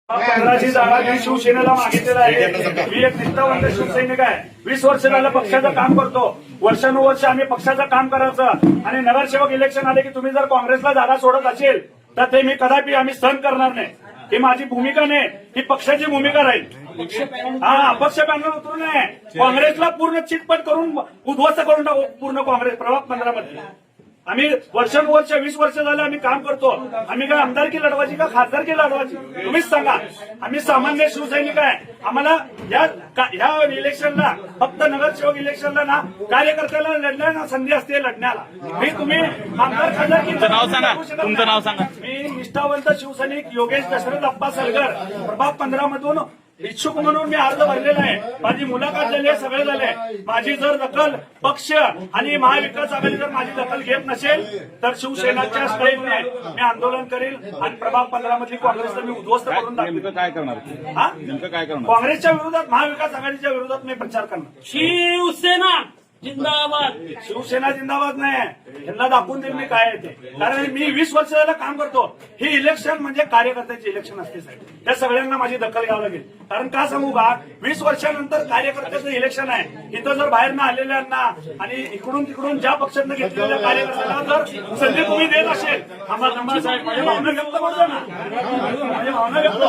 15ची जागा मी शिवसेनेला मागितलेला आहे. मी एक निष्ठावंत शिवसैनिक आहे. 20 वर्ष झालं पक्षाचं काम करतो. वर्षानुवर्ष आम्ही पक्षाचं काम करायचं आणि नगरसेवक इलेक्शन आले की तुम्ही जर काँग्रेसला जागा सोडत असेल तर ते मी कदापि आम्ही सहन करणार नाही. ही माझी भूमिका नाही, ही पक्षाची भूमिका राहील. अपक्ष पॅनल उतरू नये. काँग्रेसला पूर्ण चितपट करून उद्ध्वस्त करून टाकू पूर्ण काँग्रेस प्रभाग 15 मध्ये. आम्ही वर्षानुवर्ष 20 वर्ष झाले आम्ही काम करतो. आम्ही काय आमदारकी लढवायची का खासदारकी लढवायची तुम्हीच सांगा. आम्ही सामान्य शिवसैनिक आहे. आम्हाला या इलेक्शनला फक्त नगरसेवक इलेक्शनला ना कार्यकर्त्याला लढण्याला संधी असते लढण्याला. मी तुम्ही आमदार खासदार नाव सांगा, तुमचं नाव सांगा. मी निष्ठावंत शिवसैनिक योगेश दशरथ अप्पा सलगर प्रभाग 15 मधून इच्छुक म्हणून मी अर्ज भरलेला आहे. माझी मुलाखत झाली आहे, सगळे झाले. माझी जर दखल पक्ष आणि महाविकास आघाडी जर माझी दखल घेत नसेल तर शिवसेनाच्या स्टेजने मी आंदोलन करेल आणि प्रभाग 15 मधली काँग्रेसला मी उद्ध्वस्त करून नेमकं काय करणार? नेमकं काय करणार? काँग्रेसच्या विरोधात महाविकास आघाडीच्या विरोधात मी प्रचार करणार. शिवसेना जिंदाबाद. शिवसेना जिंदाबाद नाही, यांना दाखवून देईल मी काय आहे ते. कारण मी 20 वर्ष झालं काम करतो. ही इलेक्शन म्हणजे कार्यकर्त्याचे इलेक्शन असते साहेब. त्या सगळ्यांना माझी दखल घ्यावी लागेल. कारण का सांगू का, 20 वर्षानंतर कार्यकर्त्याचं इलेक्शन आहे. इथं जर बाहेरनं आलेल्यांना आणि इकडून तिकडून ज्या पक्षांना घेतलेल्या कार्यकर्त्यांना जर संधी तुम्ही देत असेल, आम्हाला साहेब माझ्या भावना व्यक्त करतो ना, माझ्या भावना व्यक्त